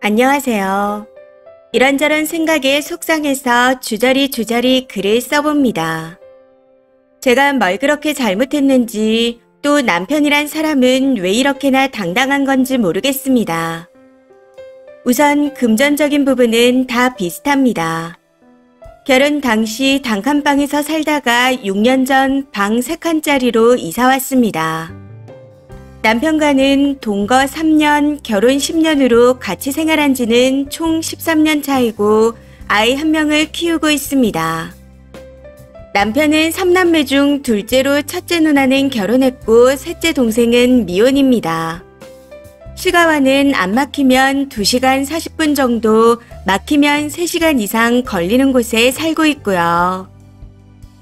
안녕하세요. 이런저런 생각에 속상해서 주저리 글을 써봅니다. 제가 뭘 그렇게 잘못했는지 또 남편이란 사람은 왜 이렇게나 당당한 건지 모르겠습니다. 우선 금전적인 부분은 다 비슷합니다. 결혼 당시 단칸방에서 살다가 6년 전 방 3칸짜리로 이사 왔습니다. 남편과는 동거 3년, 결혼 10년으로 같이 생활한 지는 총 13년 차이고 아이 1명을 키우고 있습니다. 남편은 3남매 중 둘째로 첫째 누나는 결혼했고 셋째 동생은 미혼입니다. 시가와는 안 막히면 2시간 40분 정도, 막히면 3시간 이상 걸리는 곳에 살고 있고요.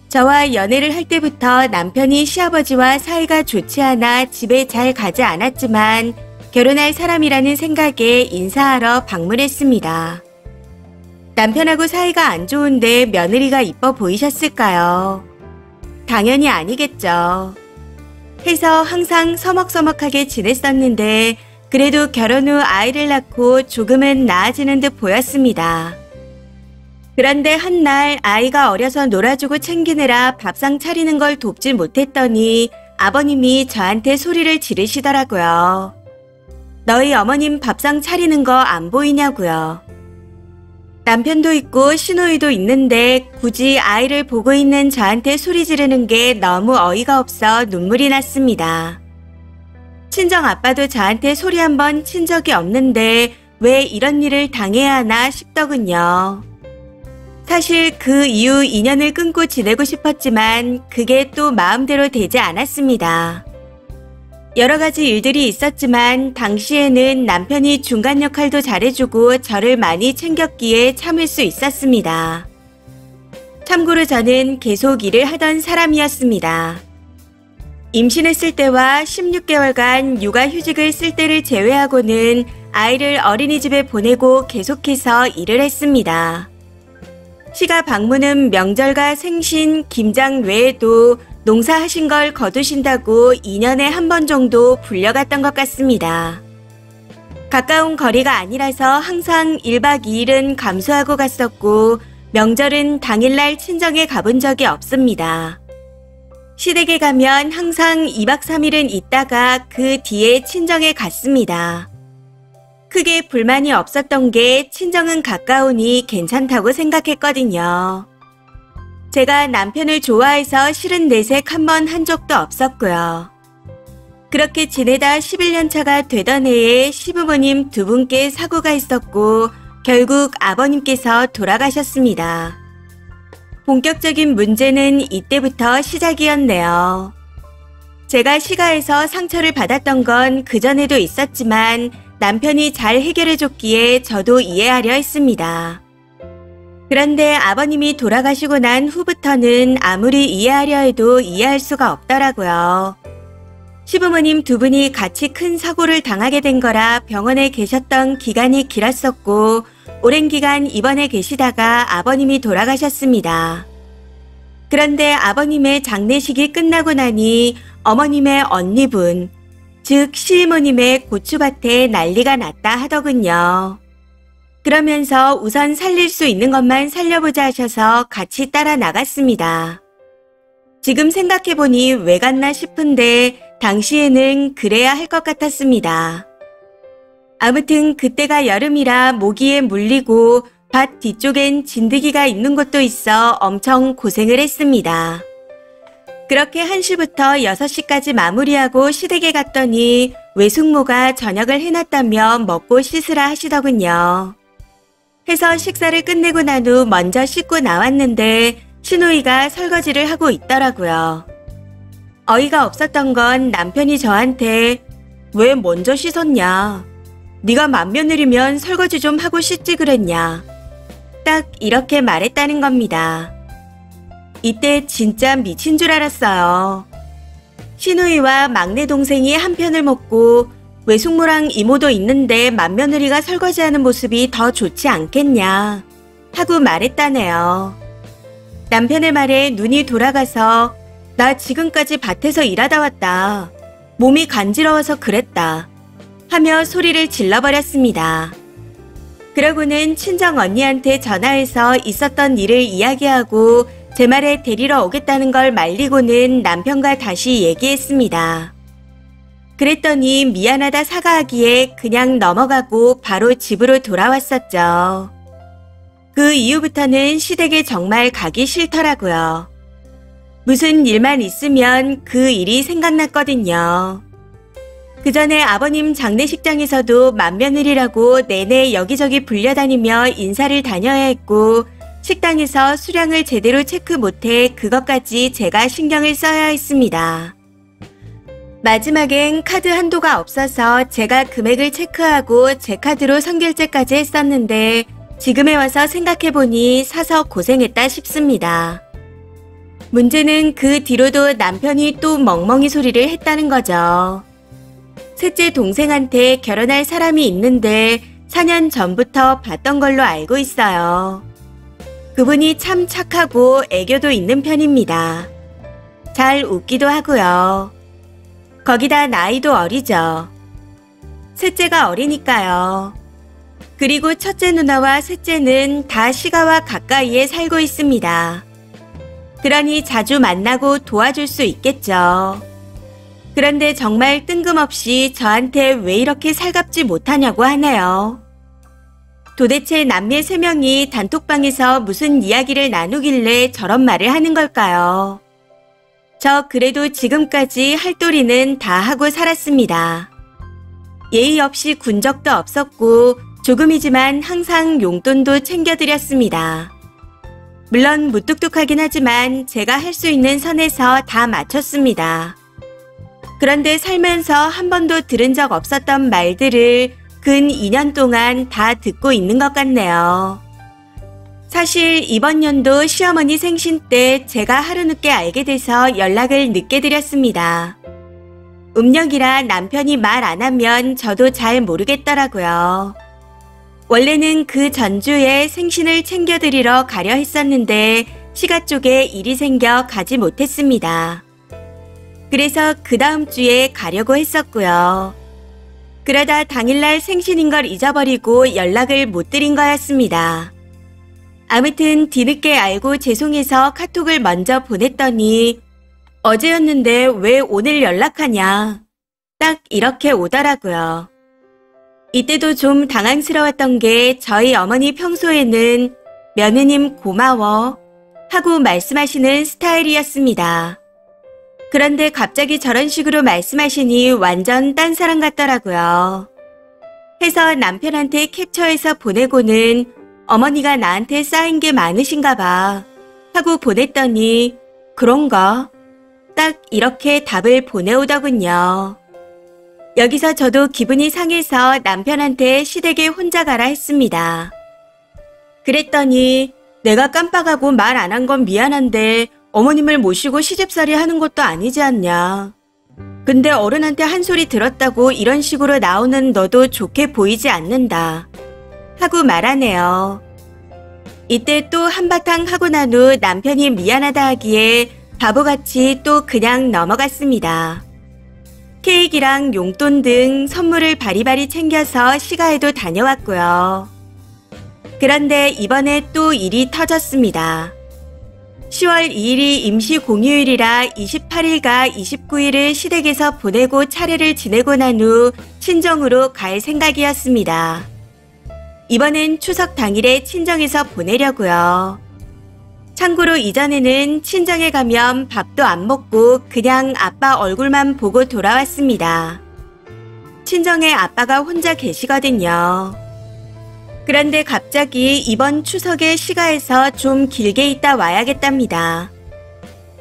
저와 연애를 할 때부터 남편이 시아버지와 사이가 좋지 않아 집에 잘 가지 않았지만 결혼할 사람이라는 생각에 인사하러 방문했습니다. 남편하고 사이가 안 좋은데 며느리가 이뻐 보이셨을까요? 당연히 아니겠죠. 해서 항상 서먹서먹하게 지냈었는데 그래도 결혼 후 아이를 낳고 조금은 나아지는 듯 보였습니다. 그런데 한날 아이가 어려서 놀아주고 챙기느라 밥상 차리는 걸 돕지 못했더니 아버님이 저한테 소리를 지르시더라고요. 너희 어머님 밥상 차리는 거 안 보이냐고요. 남편도 있고 시누이도 있는데 굳이 아이를 보고 있는 저한테 소리 지르는 게 너무 어이가 없어 눈물이 났습니다. 친정 아빠도 저한테 소리 한번 친 적이 없는데 왜 이런 일을 당해야 하나 싶더군요. 사실 그 이후 인연을 끊고 지내고 싶었지만 그게 또 마음대로 되지 않았습니다. 여러 가지 일들이 있었지만 당시에는 남편이 중간 역할도 잘해주고 저를 많이 챙겼기에 참을 수 있었습니다. 참고로 저는 계속 일을 하던 사람이었습니다. 임신했을 때와 16개월간 육아휴직을 쓸 때를 제외하고는 아이를 어린이집에 보내고 계속해서 일을 했습니다. 시가 방문은 명절과 생신, 김장 외에도 농사하신 걸 거두신다고 2년에 한 번 정도 불려갔던 것 같습니다. 가까운 거리가 아니라서 항상 1박 2일은 감수하고 갔었고 명절은 당일날 친정에 가본 적이 없습니다. 시댁에 가면 항상 2박 3일은 있다가 그 뒤에 친정에 갔습니다. 크게 불만이 없었던 게 친정은 가까우니 괜찮다고 생각했거든요. 제가 남편을 좋아해서 싫은 내색 한 번 한 적도 없었고요. 그렇게 지내다 11년 차가 되던 해에 시부모님 2분께 사고가 있었고 결국 아버님께서 돌아가셨습니다. 본격적인 문제는 이때부터 시작이었네요. 제가 시가에서 상처를 받았던 건 그전에도 있었지만 남편이 잘 해결해줬기에 저도 이해하려 했습니다. 그런데 아버님이 돌아가시고 난 후부터는 아무리 이해하려 해도 이해할 수가 없더라고요. 시부모님 2분이 같이 큰 사고를 당하게 된 거라 병원에 계셨던 기간이 길었었고 오랜 기간 입원해 계시다가 아버님이 돌아가셨습니다. 그런데 아버님의 장례식이 끝나고 나니 어머님의 언니분, 즉 시이모님의 고추밭에 난리가 났다 하더군요. 그러면서 우선 살릴 수 있는 것만 살려보자 하셔서 같이 따라 나갔습니다. 지금 생각해보니 왜 갔나 싶은데 당시에는 그래야 할 것 같았습니다. 아무튼 그때가 여름이라 모기에 물리고 밭 뒤쪽엔 진드기가 있는 곳도 있어 엄청 고생을 했습니다. 그렇게 1시부터 6시까지 마무리하고 시댁에 갔더니 외숙모가 저녁을 해놨다며 먹고 씻으라 하시더군요. 해서 식사를 끝내고 난 후 먼저 씻고 나왔는데 시누이가 설거지를 하고 있더라고요. 어이가 없었던 건 남편이 저한테 왜 먼저 씻었냐? 네가 맏며느리면 설거지 좀 하고 씻지 그랬냐? 딱 이렇게 말했다는 겁니다. 이때 진짜 미친 줄 알았어요. 시누이와 막내 동생이 한 편을 먹고 외숙모랑 이모도 있는데 맏며느리가 설거지하는 모습이 더 좋지 않겠냐 하고 말했다네요. 남편의 말에 눈이 돌아가서 나 지금까지 밭에서 일하다 왔다. 몸이 간지러워서 그랬다. 하며 소리를 질러버렸습니다. 그러고는 친정 언니한테 전화해서 있었던 일을 이야기하고 제 말에 데리러 오겠다는 걸 말리고는 남편과 다시 얘기했습니다. 그랬더니 미안하다 사과하기에 그냥 넘어가고 바로 집으로 돌아왔었죠. 그 이후부터는 시댁에 정말 가기 싫더라고요. 무슨 일만 있으면 그 일이 생각났거든요. 그 전에 아버님 장례식장에서도 맏며느리라고 내내 여기저기 불려다니며 인사를 다녀야 했고 식당에서 수량을 제대로 체크 못해 그것까지 제가 신경을 써야 했습니다. 마지막엔 카드 한도가 없어서 제가 금액을 체크하고 제 카드로 선결제까지 했었는데 지금에 와서 생각해보니 사서 고생했다 싶습니다. 문제는 그 뒤로도 남편이 또 멍멍이 소리를 했다는 거죠. 셋째 동생한테 결혼할 사람이 있는데 4년 전부터 봤던 걸로 알고 있어요. 그분이 참 착하고 애교도 있는 편입니다. 잘 웃기도 하고요. 거기다 나이도 어리죠. 셋째가 어리니까요. 그리고 첫째 누나와 셋째는 다 시가와 가까이에 살고 있습니다. 그러니 자주 만나고 도와줄 수 있겠죠. 그런데 정말 뜬금없이 저한테 왜 이렇게 살갑지 못하냐고 하네요. 도대체 남매 3명이 단톡방에서 무슨 이야기를 나누길래 저런 말을 하는 걸까요? 저 그래도 지금까지 할 도리는 다 하고 살았습니다. 예의 없이 군 적도 없었고 조금이지만 항상 용돈도 챙겨드렸습니다. 물론 무뚝뚝하긴 하지만 제가 할 수 있는 선에서 다 맞췄습니다. 그런데 살면서 한 번도 들은 적 없었던 말들을 근 2년 동안 다 듣고 있는 것 같네요. 사실 이번 연도 시어머니 생신 때 제가 하루 늦게 알게 돼서 연락을 늦게 드렸습니다. 음력이라 남편이 말 안 하면 저도 잘 모르겠더라고요. 원래는 그 전주에 생신을 챙겨드리러 가려 했었는데 시가 쪽에 일이 생겨 가지 못했습니다. 그래서 그 다음 주에 가려고 했었고요. 그러다 당일날 생신인 걸 잊어버리고 연락을 못 드린 거였습니다. 아무튼 뒤늦게 알고 죄송해서 카톡을 먼저 보냈더니 어제였는데 왜 오늘 연락하냐. 딱 이렇게 오더라고요. 이때도 좀 당황스러웠던 게 저희 어머니 평소에는 며느님 고마워 하고 말씀하시는 스타일이었습니다. 그런데 갑자기 저런 식으로 말씀하시니 완전 딴 사람 같더라고요. 해서 남편한테 캡처해서 보내고는 어머니가 나한테 쌓인 게 많으신가 봐 하고 보냈더니 그런가? 딱 이렇게 답을 보내오더군요. 여기서 저도 기분이 상해서 남편한테 시댁에 혼자 가라 했습니다. 그랬더니 내가 깜빡하고 말 안 한 건 미안한데 어머님을 모시고 시집살이 하는 것도 아니지 않냐. 근데 어른한테 한 소리 들었다고 이런 식으로 나오는 너도 좋게 보이지 않는다. 하고 말하네요. 이때 또 한바탕 하고 난 후 남편이 미안하다 하기에 바보같이 또 그냥 넘어갔습니다. 케이크랑 용돈 등 선물을 바리바리 챙겨서 시가에도 다녀왔고요. 그런데 이번에 또 일이 터졌습니다. 10월 2일이 임시 공휴일이라 28일과 29일을 시댁에서 보내고 차례를 지내고 난 후 친정으로 갈 생각이었습니다. 이번엔 추석 당일에 친정에서 보내려고요. 참고로 이전에는 친정에 가면 밥도 안 먹고 그냥 아빠 얼굴만 보고 돌아왔습니다. 친정에 아빠가 혼자 계시거든요. 그런데 갑자기 이번 추석에 시가에서 좀 길게 있다 와야겠답니다.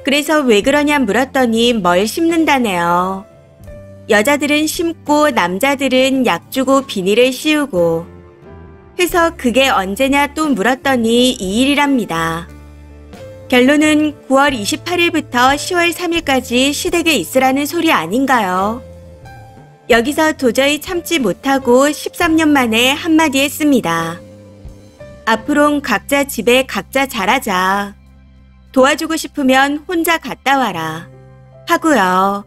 그래서 왜 그러냐 물었더니 뭘 심는다네요. 여자들은 심고 남자들은 약 주고 비닐을 씌우고 해서 그게 언제냐 또 물었더니 2일이랍니다. 결론은 9월 28일부터 10월 3일까지 시댁에 있으라는 소리 아닌가요? 여기서 도저히 참지 못하고 13년 만에 한마디 했습니다. 앞으론 각자 집에 각자 잘하자. 도와주고 싶으면 혼자 갔다 와라. 하고요.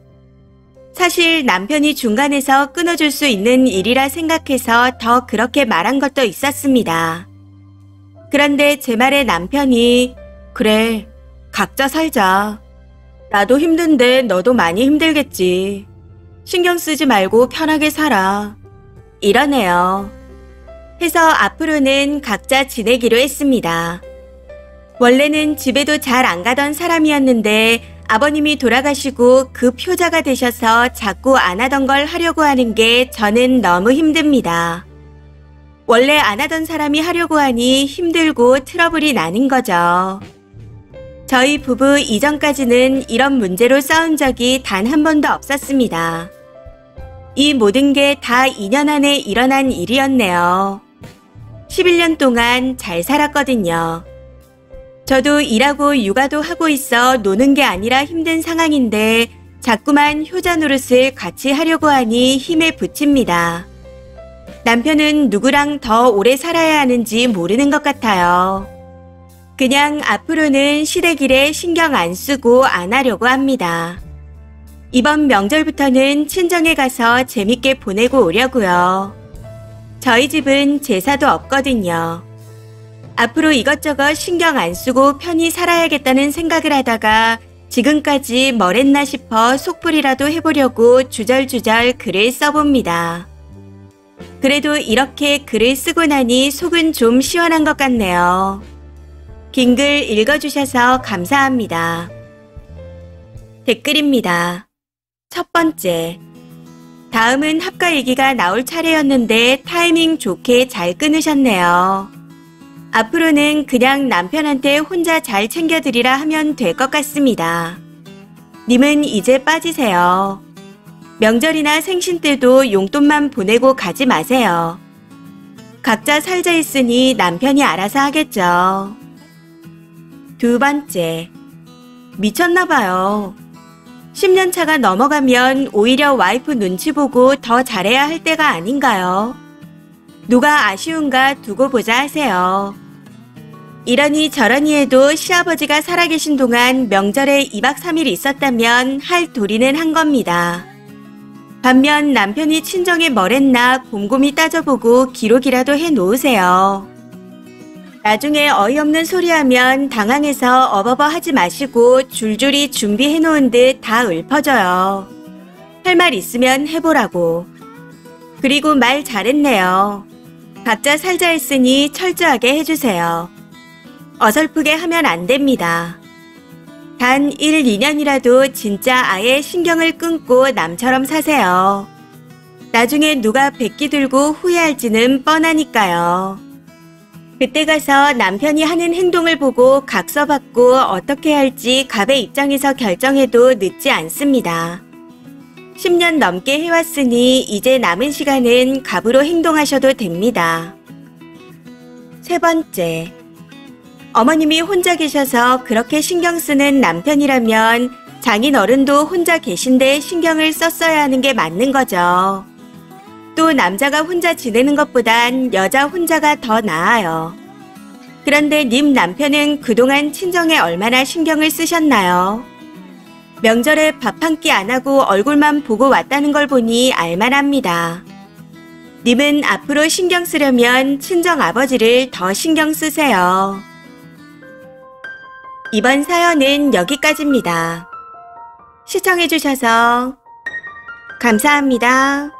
사실 남편이 중간에서 끊어줄 수 있는 일이라 생각해서 더 그렇게 말한 것도 있었습니다. 그런데 제 말에 남편이 그래, 각자 살자. 나도 힘든데 너도 많이 힘들겠지. 신경 쓰지 말고 편하게 살아. 이러네요. 해서 앞으로는 각자 지내기로 했습니다. 원래는 집에도 잘 안 가던 사람이었는데 아버님이 돌아가시고 그 표자가 되셔서 자꾸 안 하던 걸 하려고 하는 게 저는 너무 힘듭니다. 원래 안 하던 사람이 하려고 하니 힘들고 트러블이 나는 거죠. 저희 부부 이전까지는 이런 문제로 싸운 적이 단 한 번도 없었습니다. 이 모든 게 다 2년 안에 일어난 일이었네요. 11년 동안 잘 살았거든요. 저도 일하고 육아도 하고 있어 노는 게 아니라 힘든 상황인데 자꾸만 효자 노릇을 같이 하려고 하니 힘에 부칩니다. 남편은 누구랑 더 오래 살아야 하는지 모르는 것 같아요. 그냥 앞으로는 시댁일에 신경 안 쓰고 안 하려고 합니다. 이번 명절부터는 친정에 가서 재밌게 보내고 오려고요. 저희 집은 제사도 없거든요. 앞으로 이것저것 신경 안 쓰고 편히 살아야겠다는 생각을 하다가 지금까지 뭘 했나 싶어 속풀이라도 해보려고 주절주절 글을 써봅니다. 그래도 이렇게 글을 쓰고 나니 속은 좀 시원한 것 같네요. 긴 글 읽어주셔서 감사합니다. 댓글입니다. 첫 번째. 다음은 합가 얘기가 나올 차례였는데 타이밍 좋게 잘 끊으셨네요. 앞으로는 그냥 남편한테 혼자 잘 챙겨드리라 하면 될 것 같습니다. 님은 이제 빠지세요. 명절이나 생신 때도 용돈만 보내고 가지 마세요. 각자 살자 했으니 남편이 알아서 하겠죠. 두 번째. 미쳤나봐요. 10년 차가 넘어가면 오히려 와이프 눈치 보고 더 잘해야 할 때가 아닌가요? 누가 아쉬운가 두고 보자 하세요. 이러니 저러니 해도 시아버지가 살아계신 동안 명절에 2박 3일 있었다면 할 도리는 한 겁니다. 반면 남편이 친정에 뭘 했나 곰곰이 따져보고 기록이라도 해놓으세요. 나중에 어이없는 소리하면 당황해서 어버버 하지 마시고 줄줄이 준비해놓은 듯 다 읊어줘요. 할 말 있으면 해보라고. 그리고 말 잘했네요. 각자 살자 했으니 철저하게 해주세요. 어설프게 하면 안 됩니다. 단 1, 2년이라도 진짜 아예 신경을 끊고 남처럼 사세요. 나중에 누가 백기 들고 후회할지는 뻔하니까요. 그때 가서 남편이 하는 행동을 보고 각서받고 어떻게 할지 갑의 입장에서 결정해도 늦지 않습니다. 10년 넘게 해왔으니 이제 남은 시간은 갑으로 행동하셔도 됩니다. 세 번째. 어머님이 혼자 계셔서 그렇게 신경 쓰는 남편이라면 장인 어른도 혼자 계신데 신경을 썼어야 하는 게 맞는 거죠. 또 남자가 혼자 지내는 것보단 여자 혼자가 더 나아요. 그런데 님 남편은 그동안 친정에 얼마나 신경을 쓰셨나요? 명절에 밥 한 끼 안 하고 얼굴만 보고 왔다는 걸 보니 알만합니다. 님은 앞으로 신경 쓰려면 친정 아버지를 더 신경 쓰세요. 이번 사연은 여기까지입니다. 시청해주셔서 감사합니다.